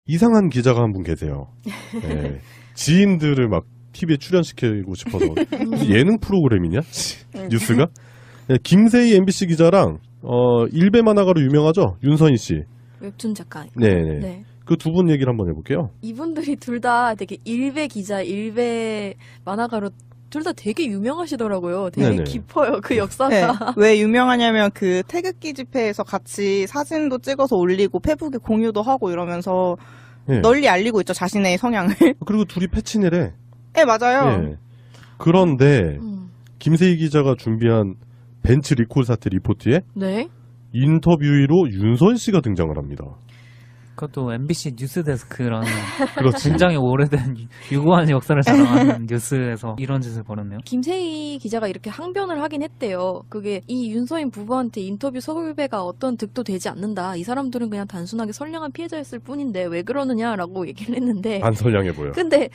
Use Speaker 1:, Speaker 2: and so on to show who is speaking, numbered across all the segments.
Speaker 1: 이상한 기자가 한 분 계세요. 네. 지인들을 막 TV에 출연시키고 싶어서 무슨 예능 프로그램이냐? 뉴스가? 네, 김세희 MBC 기자랑 일베 만화가로 유명하죠? 윤서인 씨.
Speaker 2: 웹툰 작가.
Speaker 1: 네네.
Speaker 2: 네.
Speaker 1: 그 두 분 얘기를 한번 해볼게요.
Speaker 2: 이분들이 둘 다 되게 일베 기자, 일베 만화가로 둘 다 되게 유명하시더라고요. 되게
Speaker 1: 네네.
Speaker 2: 깊어요, 그 역사가.
Speaker 3: 네. 왜 유명하냐면 그 태극기 집회에서 같이 사진도 찍어서 올리고 페북에 공유도 하고 이러면서
Speaker 1: 네.
Speaker 3: 널리 알리고 있죠, 자신의 성향을.
Speaker 1: 그리고 둘이 패친이래.
Speaker 3: 네, 맞아요.
Speaker 1: 네. 그런데 김세희 기자가 준비한 벤츠 리콜 사태 리포트에
Speaker 2: 네.
Speaker 1: 인터뷰로 윤선 씨가 등장을 합니다.
Speaker 4: 그것도 MBC 뉴스데스크라는
Speaker 1: 그렇지.
Speaker 4: 굉장히 오래된 유구한 역사를 자랑하는 뉴스에서 이런 짓을 벌였네요.
Speaker 2: 김세희 기자가 이렇게 항변을 하긴 했대요. 그게 이 윤서인 부부한테 인터뷰 섭외가 어떤 득도 되지 않는다. 이 사람들은 그냥 단순하게 선량한 피해자였을 뿐인데 왜 그러느냐라고 얘기를 했는데.
Speaker 1: 안 선량해 보여.
Speaker 2: 근데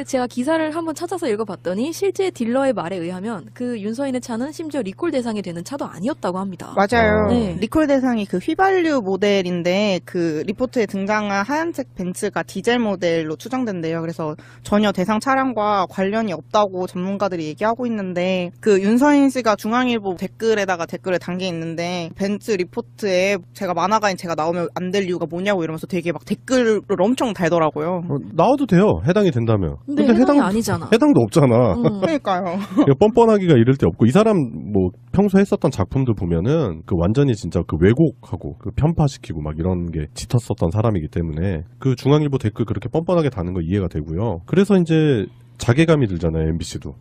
Speaker 2: 제가 기사를 한번 찾아서 읽어봤더니 실제 딜러의 말에 의하면 그 윤서인의 차는 심지어 리콜 대상이 되는 차도 아니었다고 합니다.
Speaker 3: 맞아요.
Speaker 2: 네.
Speaker 3: 리콜 대상이 그 휘발유 모델인데 그 리포트에 등장한 하얀색 벤츠가 디젤 모델로 추정된대요. 그래서 전혀 대상 차량과 관련이 없다고 전문가들이 얘기하고 있는데 그 윤서인 씨가 중앙일보 댓글에다가 댓글을 담겨 있는데 벤츠 리포트에 제가 만화가인 제가 나오면 안 될 이유가 뭐냐고 이러면서 되게 막 댓글을 엄청 달더라고요.
Speaker 1: 나와도 돼요. 해당이 된다면.
Speaker 2: 근데 해당이 아니잖아.
Speaker 1: 해당도 없잖아.
Speaker 3: 그러니까요.
Speaker 1: 뻔뻔하기가 이럴 데 없고 이 사람 뭐 평소 했었던 작품들 보면은 그 완전히 진짜 그 왜곡하고 그 편파시키고 막 이런 게 짙었었던 사람이기 때문에 그 중앙일보 댓글 그렇게 뻔뻔하게 다는 거 이해가 되고요. 그래서 이제 자괴감이 들잖아요. MBC도.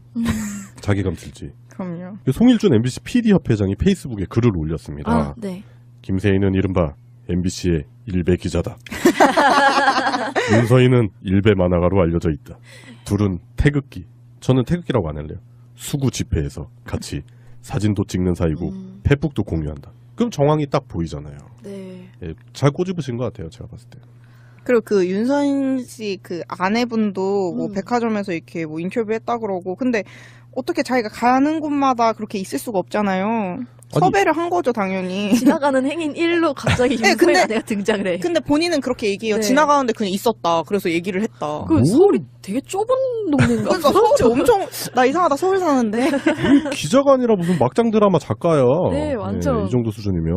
Speaker 1: 자괴감 들지.
Speaker 3: 그럼요.
Speaker 1: 송일준 MBC PD협회장이 페이스북에 글을 올렸습니다.
Speaker 2: 아, 네.
Speaker 1: 김세희는 이른바 MBC의 일베 기자다. 윤서인은 일베 만화가로 알려져 있다. 둘은 태극기. 저는 태극기라고 안 할래요. 수구 집회에서 같이 사진도 찍는 사이고 페북도 공유한다. 그럼 정황이 딱 보이잖아요.
Speaker 2: 네.
Speaker 1: 예, 잘 꼬집으신 것 같아요. 제가 봤을 때.
Speaker 3: 그리고 그 윤서인 씨 그 아내분도 뭐 백화점에서 이렇게 뭐 인터뷰했다 그러고 근데 어떻게 자기가 가는 곳마다 그렇게 있을 수가 없잖아요. 섭외를 한 거죠, 당연히.
Speaker 2: 지나가는 행인 1로 갑자기
Speaker 3: 네,
Speaker 2: 윤서인 아내가 등장을 해.
Speaker 3: 근데 본인은 그렇게 얘기해요.
Speaker 2: 네.
Speaker 3: 지나가는데 그냥 있었다. 그래서 얘기를 했다.
Speaker 2: 그 서울이 되게 좁은 동네인가?
Speaker 3: 그러니까 서울이 엄청 나 이상하다 서울 사는데.
Speaker 1: 기자가 아니라 무슨 막장 드라마 작가야.
Speaker 2: 네, 완전.
Speaker 1: 이 정도 수준이면.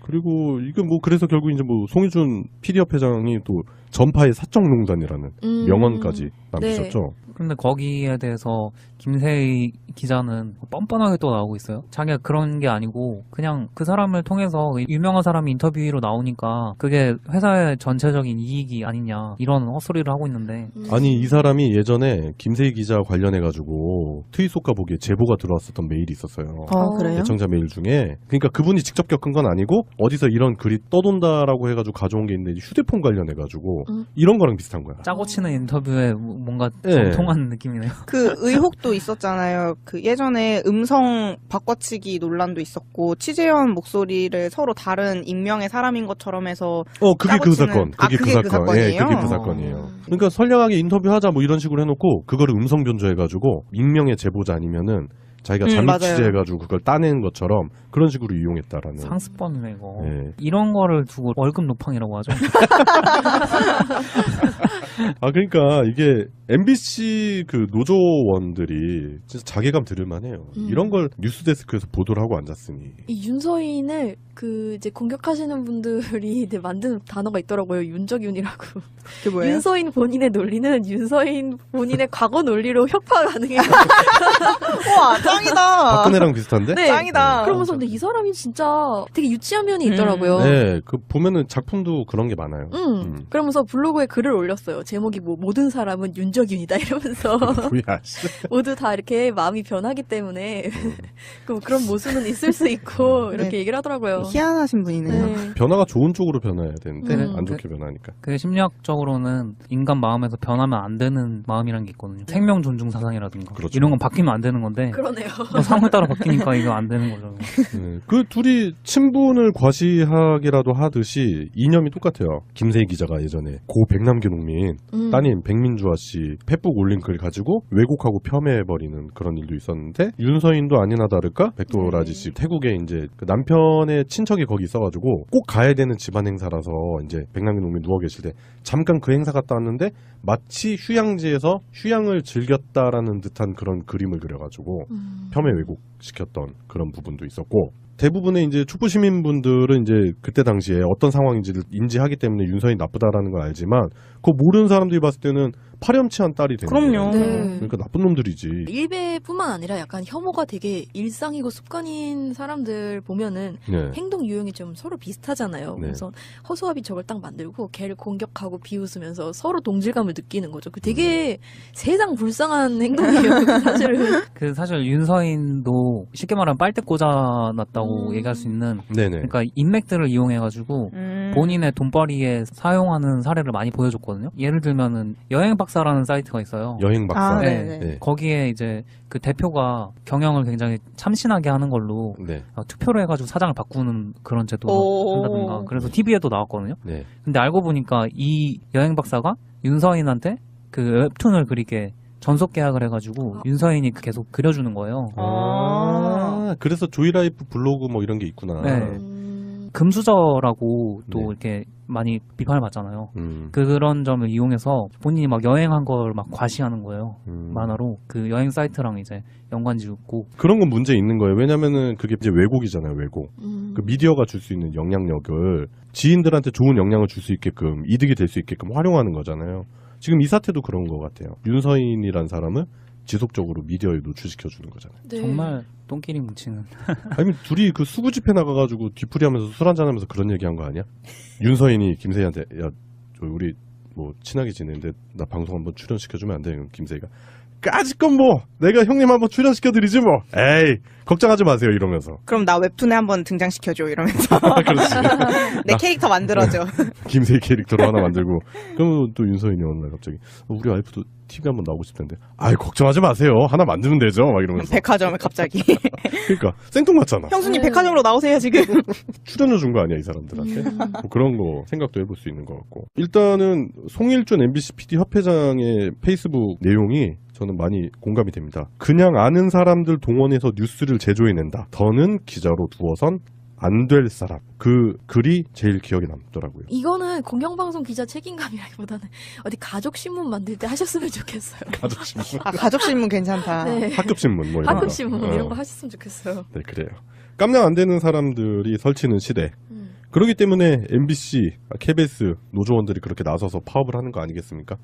Speaker 1: 그리고 이게 뭐 그래서 결국 이제 뭐 송일준 PD협회장이 또 전파의 사적농단이라는 명언까지 남기셨죠.
Speaker 2: 네.
Speaker 4: 근데 거기에 대해서 김세희 기자는 뻔뻔하게 또 나오고 있어요. 자기가 그런 게 아니고 그냥 그 사람을 통해서 유명한 사람이 인터뷰로 나오니까 그게 회사의 전체적인 이익이 아니냐 이런 헛소리를 하고 있는데
Speaker 1: 아니 이 사람이 예전에 김세희 기자 관련해가지고 트윗속가 보기에 제보가 들어왔었던 메일이 있었어요.
Speaker 3: 그래요?
Speaker 1: 애청자 메일 중에. 그러니까 그분이 직접 겪은 건 아니고 어디서 이런 글이 떠돈다라고 해가지고 가져온 게 있는데 휴대폰 관련해가지고 이런 거랑 비슷한 거야.
Speaker 4: 짜고 치는 인터뷰에 뭔가
Speaker 1: 네.
Speaker 4: 정통한 느낌이네요.
Speaker 3: 그 의혹도 있었잖아요. 그 예전에 음성 바꿔치기 논란도 있었고 취재원 목소리를 서로 다른 익명의 사람인 것처럼 해서
Speaker 1: 그게
Speaker 3: 짜고
Speaker 1: 그
Speaker 3: 치는-
Speaker 1: 사건. 그게 그
Speaker 3: 그게 그
Speaker 1: 사건.
Speaker 3: 사건이에요?
Speaker 1: 그게 그 사건이에요. 그러니까 선량하게 인터뷰하자 뭐 이런 식으로 해놓고 그거를 음성 변조해가지고 익명의 제보자 아니면은 자기가 잠입
Speaker 3: 맞아요.
Speaker 1: 취재해가지고 그걸 따내는 것처럼 그런 식으로 이용했다라는.
Speaker 4: 상습범이네 이거.
Speaker 1: 네.
Speaker 4: 이런 거를 두고 월급 노팡이라고 하죠.
Speaker 1: 그러니까 이게 MBC 그 노조원들이 진짜 자괴감 들을 만해요. 이런 걸 뉴스데스크에서 보도를 하고 앉았으니.
Speaker 2: 이 윤서인을 이제 공격하시는 분들이 이제 만든 단어가 있더라고요. 윤적윤이라고.
Speaker 3: 그게 뭐예요?
Speaker 2: 윤서인 본인의 논리는 윤서인 본인의 과거 논리로 혁파 가능해요.
Speaker 3: 우와 짱이다.
Speaker 1: 박근혜랑 비슷한데?
Speaker 2: 네.
Speaker 3: 짱이다.
Speaker 2: 그러면서 근데 이 사람이 진짜 되게 유치한 면이 있더라고요.
Speaker 1: 네, 그 보면은 작품도 그런 게 많아요.
Speaker 2: 그러면서 블로그에 글을 올렸어요. 제목이 뭐 모든 사람은 윤적윤이다 이러면서
Speaker 1: 뭐야, 씨.
Speaker 2: 모두 다 이렇게 마음이 변하기 때문에 그런 모순은 있을 수 있고 이렇게
Speaker 3: 네.
Speaker 2: 얘기를 하더라고요.
Speaker 3: 희한하신 분이네요.
Speaker 2: 네.
Speaker 1: 변화가 좋은 쪽으로 변해야 되는데
Speaker 4: 네.
Speaker 1: 안 좋게 변하니까.
Speaker 4: 그 심리학적으로는 인간 마음에서 변하면 안 되는 마음이라는 게 있거든요. 생명 존중 사상이라든가
Speaker 1: 그렇죠.
Speaker 4: 이런 건 바뀌면 안 되는 건데
Speaker 2: 그러네요.
Speaker 4: 뭐 상황에 따라 바뀌니까 이거 안 되는 거죠.
Speaker 1: 네, 그 둘이 친분을 과시하기라도 하듯이 이념이 똑같아요. 김세희 기자가 예전에 고 백남기 농민 윤서인 따님 백민주아 씨 페북 올린 글 가지고 왜곡하고 폄훼해버리는 그런 일도 있었는데 윤서인도 아니나 다를까 백도라지 씨 태국에 이제 그 남편의 친척이 거기 있어가지고 꼭 가야 되는 집안 행사라서 이제 백남기 농민 누워 계실 때 잠깐 그 행사 갔다 왔는데 마치 휴양지에서 휴양을 즐겼다라는 듯한 그런 그림을 그려가지고 폄훼 왜곡시켰던 그런 부분도 있었고 대부분의 이제 촛불 시민분들은 이제 그때 당시에 어떤 상황인지를 인지하기 때문에 윤서인 나쁘다라는 걸 알지만 그거 모르는 사람들이 봤을 때는 파렴치한 딸이 되는
Speaker 3: 그럼요.
Speaker 1: 거예요.
Speaker 2: 네.
Speaker 1: 그러니까 나쁜 놈들이지.
Speaker 2: 일베뿐만 아니라 약간 혐오가 되게 일상이고 습관인 사람들 보면은
Speaker 1: 네.
Speaker 2: 행동 유형이 좀 서로 비슷하잖아요.
Speaker 1: 네.
Speaker 2: 그래서 허수아비 저걸 딱 만들고 걔를 공격하고 비웃으면서 서로 동질감을 느끼는 거죠. 그 되게 세상 불쌍한 행동이에요. 사실은.
Speaker 4: 그 사실 윤서인도 쉽게 말하면 빨대 꽂아놨다고 얘기할 수 있는
Speaker 1: 네네.
Speaker 4: 그러니까 인맥들을 이용해가지고 본인의 돈벌이에 사용하는 사례를 많이 보여줬거든요. 예를 들면은 여행 박사라는 사이트가 있어요.
Speaker 1: 여행 박사.
Speaker 3: 아,
Speaker 4: 네.
Speaker 3: 네네.
Speaker 1: 네.
Speaker 4: 거기에 이제 그 대표가 경영을 굉장히 참신하게 하는 걸로
Speaker 1: 네.
Speaker 4: 투표를 해가지고 사장을 바꾸는 그런 제도를
Speaker 3: 오.
Speaker 4: 한다든가 그래서 TV에도 나왔거든요.
Speaker 1: 네.
Speaker 4: 근데 알고 보니까 이 여행 박사가 윤서인한테 그 웹툰을 그리게 전속 계약을 해가지고 윤서인이 계속 그려주는 거예요.
Speaker 1: 아, 그래서 조이라이프 블로그 뭐 이런 게 있구나.
Speaker 4: 네. 금수저라고 또
Speaker 1: 네.
Speaker 4: 이렇게 많이 비판을 받잖아요.
Speaker 1: 음.
Speaker 4: 그런 점을 이용해서 본인이 막 여행한 걸 막 과시하는 거예요.
Speaker 1: 음.
Speaker 4: 만화로 그 여행 사이트랑 이제 연관 짓고
Speaker 1: 그런 건 문제 있는 거예요. 왜냐면은 그게 이제 왜곡이잖아요, 왜곡. 그 미디어가 줄 수 있는 영향력을 지인들한테 좋은 영향을 줄 수 있게끔 이득이 될 수 있게끔 활용하는 거잖아요. 지금 이 사태도 그런 것 같아요. 윤서인이란 사람을 지속적으로 미디어에 노출시켜 주는 거잖아요.
Speaker 2: 네.
Speaker 4: 정말 똥끼리 뭉치는.
Speaker 1: 아니면 둘이 그 수구 집회 나가가지고 뒤풀이하면서 술 한잔 하면서 그런 얘기한 거 아니야? 윤서인이 김세희한테 야, 저 우리 뭐 친하게 지내는데 나 방송 한번 출연시켜주면 안 돼? 그럼 김세희가 까짓건 뭐 내가 형님 한번 출연시켜드리지 뭐. 에이 걱정하지 마세요 이러면서.
Speaker 3: 그럼 나 웹툰에 한번 등장시켜줘 이러면서
Speaker 1: 그렇지.
Speaker 3: 내 캐릭터 만들어줘.
Speaker 1: 김세희 캐릭터로 하나 만들고 그러면 또 윤서인이 어느 날 갑자기 우리 와이프도 TV 한번 나오고 싶던데 아이 걱정하지 마세요 하나 만들면 되죠 막 이러면서.
Speaker 3: 백화점에 갑자기
Speaker 1: 그러니까 생뚱맞잖아.
Speaker 3: 형수님 백화점으로 나오세요 지금.
Speaker 1: 출연료 준 거 아니야 이 사람들한테. 뭐 그런 거 생각도 해볼 수 있는 것 같고 일단은 송일준 MBC PD 협회장의 페이스북 내용이 저는 많이 공감이 됩니다. 그냥 아는 사람들 동원해서 뉴스를 제조해낸다. 더는 기자로 두어선 안 될 사람. 그 글이 제일 기억에 남더라고요.
Speaker 2: 이거는 공영방송 기자 책임감이라기보다는 어디 가족신문 만들 때 하셨으면 좋겠어요.
Speaker 1: 가족신문,
Speaker 3: 아 가족신문 괜찮다.
Speaker 2: 네.
Speaker 1: 학급신문 뭐 이런 거.
Speaker 2: 학급신문
Speaker 1: 어.
Speaker 2: 이런 거 하셨으면 좋겠어요.
Speaker 1: 네 그래요. 깜냥 안 되는 사람들이 설치는 시대. 그렇기 때문에 MBC, KBS 노조원들이 그렇게 나서서 파업을 하는 거 아니겠습니까?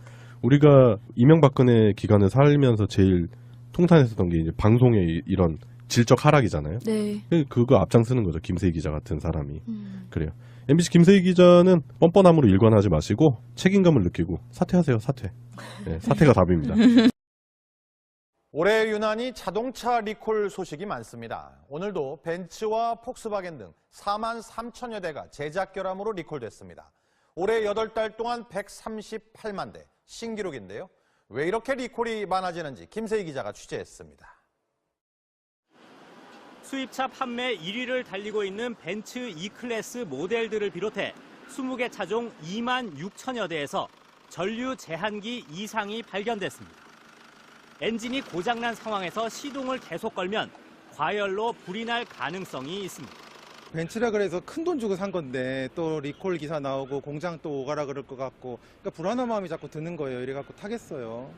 Speaker 1: 우리가 이명박근혜 기간을 살면서 제일 통탄했었던 게 이제 방송의 이런 질적 하락이잖아요.
Speaker 2: 네.
Speaker 1: 그거 앞장서는 거죠. 김세희 기자 같은 사람이. 그래요. MBC 김세희 기자는 뻔뻔함으로 일관하지 마시고 책임감을 느끼고 사퇴하세요. 사퇴. 네, 사퇴가 답입니다.
Speaker 5: 올해 유난히 자동차 리콜 소식이 많습니다. 오늘도 벤츠와 폭스바겐 등 4만 3천여 대가 제작 결함으로 리콜됐습니다. 올해 8달 동안 138만 대, 신기록인데요. 왜 이렇게 리콜이 많아지는지 김세희 기자가 취재했습니다.
Speaker 6: 수입차 판매 1위를 달리고 있는 벤츠 E클래스 모델들을 비롯해 20개 차종 2만 6천여 대에서 전류 제한기 이상이 발견됐습니다. 엔진이 고장난 상황에서 시동을 계속 걸면 과열로 불이 날 가능성이 있습니다.
Speaker 7: 벤츠라 그래서 큰 돈 주고 산 건데 또 리콜 기사 나오고 공장 또 오가라 그럴 것 같고 그러니까 불안한 마음이 자꾸 드는 거예요. 이래갖고 타겠어요.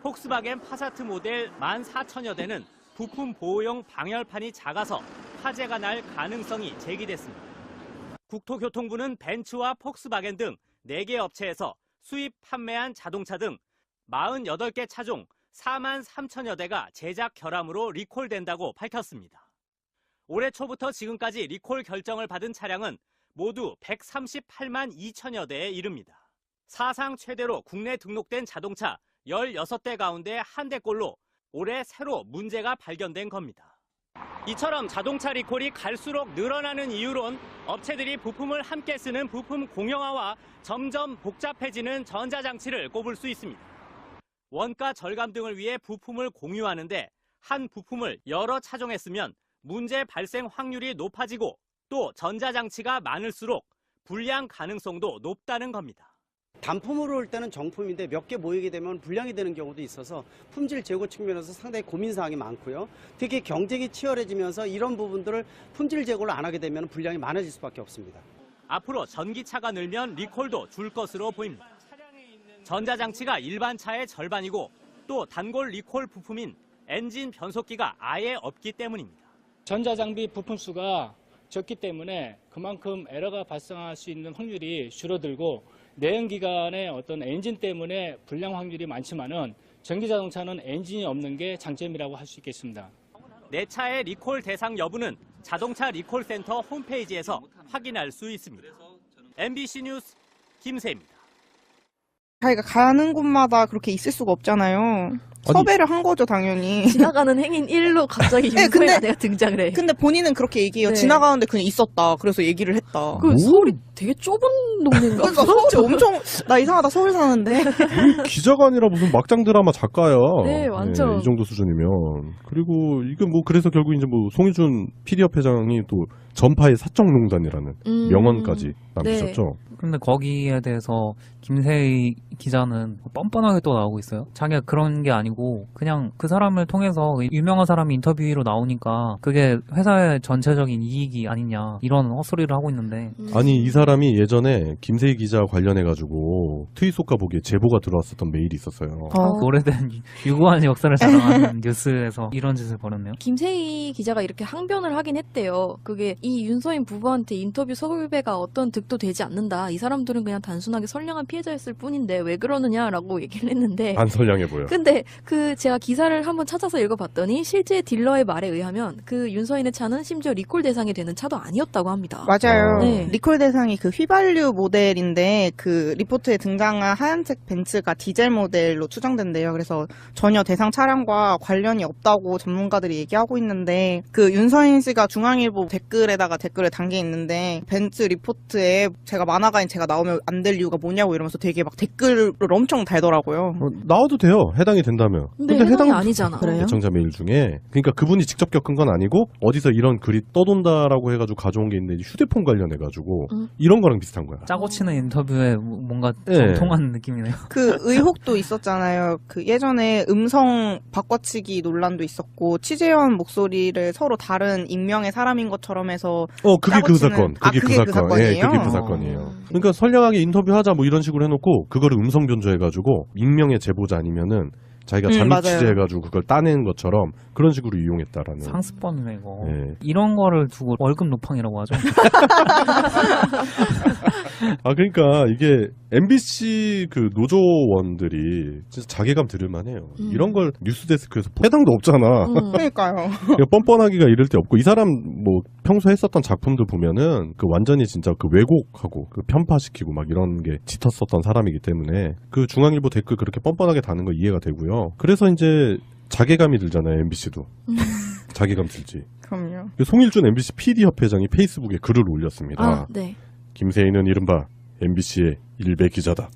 Speaker 6: 폭스바겐 파사트 모델 14,000여 대는 부품 보호용 방열판이 작아서 화재가 날 가능성이 제기됐습니다. 국토교통부는 벤츠와 폭스바겐 등 4개 업체에서 수입 판매한 자동차 등 48개 차종 4만 3천여 대가 제작 결함으로 리콜된다고 밝혔습니다. 올해 초부터 지금까지 리콜 결정을 받은 차량은 모두 138만 2천여 대에 이릅니다. 사상 최대로 국내 등록된 자동차 16대 가운데 한 대꼴로 올해 새로 문제가 발견된 겁니다. 이처럼 자동차 리콜이 갈수록 늘어나는 이유론 업체들이 부품을 함께 쓰는 부품 공용화와 점점 복잡해지는 전자장치를 꼽을 수 있습니다. 원가 절감 등을 위해 부품을 공유하는데 한 부품을 여러 차종에 쓰면 문제 발생 확률이 높아지고 또 전자장치가 많을수록 불량 가능성도 높다는 겁니다.
Speaker 8: 단품으로 올 때는 정품인데 몇 개 모이게 되면 불량이 되는 경우도 있어서 품질 제고 측면에서 상당히 고민사항이 많고요. 특히 경쟁이 치열해지면서 이런 부분들을 품질 제고를 안 하게 되면 불량이 많아질 수밖에 없습니다.
Speaker 6: 앞으로 전기차가 늘면 리콜도 줄 것으로 보입니다. 전자장치가 일반 차의 절반이고 또 단골 리콜 부품인 엔진 변속기가 아예 없기 때문입니다.
Speaker 9: 전자장비 부품 수가 적기 때문에 그만큼 에러가 발생할 수 있는 확률이 줄어들고 내연기관의 어떤 엔진 때문에 불량 확률이 많지만은 전기자동차는 엔진이 없는 게 장점이라고 할 수 있겠습니다.
Speaker 6: 내 차의 리콜 대상 여부는 자동차 리콜센터 홈페이지에서 확인할 수 있습니다. MBC 뉴스 김세입니다.
Speaker 3: 자기가 가는 곳마다 그렇게 있을 수가 없잖아요. 섭외를 한 거죠, 당연히.
Speaker 2: 지나가는 행인 1로 갑자기
Speaker 3: 네,
Speaker 2: 윤소희
Speaker 3: 근데-
Speaker 2: 아내가 등장을 해.
Speaker 3: 근데 본인은 그렇게 얘기해요.
Speaker 2: 네.
Speaker 3: 지나가는데 그냥 있었다. 그래서 얘기를 했다.
Speaker 2: 그 서울이 되게 좁은 동네인가?
Speaker 3: 그러니까 서울이 엄청 나 이상하다 서울 사는데.
Speaker 1: 기자가 아니라 무슨 막장 드라마 작가야.
Speaker 2: 네, 완전.
Speaker 1: 이 정도 수준이면. 그리고 이게 뭐 그래서 결국 이제 뭐 송희준 PD협 회장이 또 전파의 사적농단이라는 명언까지 남기셨죠.
Speaker 4: 근데 거기에 대해서 김세희 기자는 뻔뻔하게 또 나오고 있어요. 자기가 그런 게 아니고 그냥 그 사람을 통해서 유명한 사람이 인터뷰로 나오니까 그게 회사의 전체적인 이익이 아니냐 이런 헛소리를 하고 있는데
Speaker 1: 아니 이 사람이 예전에 김세희 기자 관련해가지고 트윗속가 보기에 제보가 들어왔었던 메일이 있었어요.
Speaker 4: 그 오래된 유구한 역사를 자랑하는 뉴스에서 이런 짓을 벌였네요.
Speaker 2: 김세희 기자가 이렇게 항변을 하긴 했대요. 그게 이 윤서인 부부한테 인터뷰 섭외가 어떤 득도 되지 않는다. 이 사람들은 그냥 단순하게 선량한 피해자였을 뿐인데 왜 그러느냐라고 얘기를 했는데
Speaker 1: 안 선량해 보여.
Speaker 2: 근데 그 제가 기사를 한번 찾아서 읽어봤더니 실제 딜러의 말에 의하면 그 윤서인의 차는 심지어 리콜 대상이 되는 차도 아니었다고 합니다.
Speaker 3: 맞아요.
Speaker 2: 네.
Speaker 3: 리콜 대상이 그 휘발유 모델인데 그 리포트에 등장한 하얀색 벤츠가 디젤 모델로 추정된대요. 그래서 전혀 대상 차량과 관련이 없다고 전문가들이 얘기하고 있는데 그 윤서인 씨가 중앙일보 댓글에다가 댓글을 담겨 있는데 벤츠 리포트에 제가 만화가인 제가 나오면 안 될 이유가 뭐냐고 이러면서 되게 막 댓글을 엄청 달더라고요.
Speaker 1: 나와도 돼요. 해당이 된다면.
Speaker 2: 근데 해당이 아니잖아.
Speaker 3: 그래요?
Speaker 1: 애청자 메일 중에 그러니까 그분이 직접 겪은 건 아니고 어디서 이런 글이 떠돈다라고 해가지고 가져온 게 있는데 휴대폰 관련해가지고 이런 거랑 비슷한 거야.
Speaker 4: 짜고 치는 인터뷰에 뭔가
Speaker 1: 네.
Speaker 4: 정통한 느낌이네요.
Speaker 3: 그 의혹도 있었잖아요. 그 예전에 음성 바꿔치기 논란도 있었고 취재원 목소리를 서로 다른 익명의 사람인 것처럼 해서
Speaker 1: 그게 그
Speaker 3: 짜고 치는-
Speaker 1: 사건. 그게 그
Speaker 3: 그게 그
Speaker 1: 사건.
Speaker 3: 사건이에요?
Speaker 1: 예, 그게 그 사건이에요. 그러니까 선량하게 인터뷰하자 뭐 이런 식으로 해놓고 그거를 음성 변조해가지고 익명의 제보자 아니면은 자기가 잠입
Speaker 3: 맞아요.
Speaker 1: 취재해가지고 그걸 따낸 것처럼 그런 식으로 이용했다라는.
Speaker 4: 상습범이네 이거.
Speaker 1: 예.
Speaker 4: 이런 거를 두고 월급 노팡이라고 하죠.
Speaker 1: 그러니까 이게 MBC 그 노조원들이 진짜 자괴감 들을만해요. 이런 걸 뉴스데스크에서 해당도 없잖아.
Speaker 3: 그러니까요.
Speaker 1: 그러니까 뻔뻔하기가 이럴 데 없고 이 사람 뭐 평소 했었던 작품들 보면은 그 완전히 진짜 그 왜곡하고 그 편파시키고 막 이런 게 짙었었던 사람이기 때문에 그 중앙일보 댓글 그렇게 뻔뻔하게 다는 거 이해가 되고요. 그래서 이제 자괴감이 들잖아요. MBC도. 자괴감 들지.
Speaker 3: 그럼요.
Speaker 1: 송일준 MBC PD협회장이 페이스북에 글을 올렸습니다.
Speaker 2: 아, 네.
Speaker 1: 김세희는 이른바 MBC의 일베 기자다.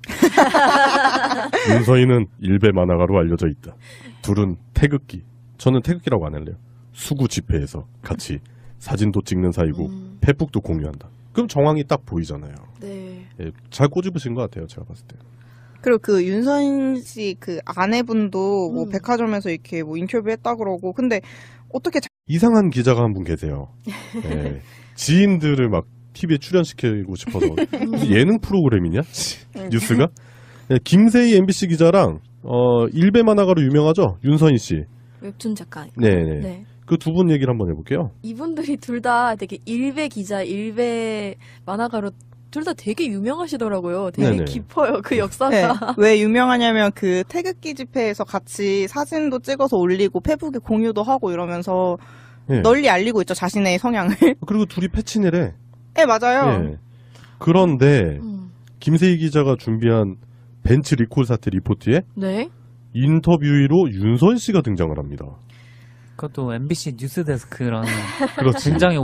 Speaker 1: 윤서인은 일베 만화가로 알려져 있다. 둘은 태극기, 저는 태극기라고 안 할래요. 수구 집회에서 같이 사진도 찍는 사이고 페북도 공유한다. 그럼 정황이 딱 보이잖아요.
Speaker 2: 네.
Speaker 1: 예, 잘 꼬집으신 것 같아요. 제가 봤을 때.
Speaker 3: 그리고 그 윤서인 씨 그 아내분도 뭐 백화점에서 이렇게 뭐 인터뷰했다 그러고 근데 어떻게
Speaker 1: 이상한 기자가 한 분 계세요. 예, 지인들을 막 TV에 출연시키고 싶어서 무슨 예능 프로그램이냐? 뉴스가? 예, 김세희 MBC 기자랑 일베 만화가로 유명하죠? 윤서인 씨.
Speaker 2: 웹툰 작가.
Speaker 1: 네네.
Speaker 2: 네.
Speaker 1: 그 두 분 얘기를 한번 해볼게요.
Speaker 2: 이분들이 둘 다 되게 일베 기자, 일베 만화가로 둘 다 되게 유명하시더라고요. 되게
Speaker 1: 네네.
Speaker 2: 깊어요, 그 역사가.
Speaker 3: 네. 왜 유명하냐면 그 태극기 집회에서 같이 사진도 찍어서 올리고 페북에 공유도 하고 이러면서
Speaker 1: 예.
Speaker 3: 널리 알리고 있죠 자신의 성향을.
Speaker 1: 그리고 둘이 패친이래.
Speaker 3: 네 맞아요.
Speaker 1: 예. 그런데 김세희 기자가 준비한 벤츠 리콜 사태 리포트에
Speaker 2: 네.
Speaker 1: 인터뷰로 윤선 씨가 등장을 합니다.
Speaker 4: 그것도 MBC 뉴스데스크라는
Speaker 1: 그렇지.
Speaker 4: 굉장히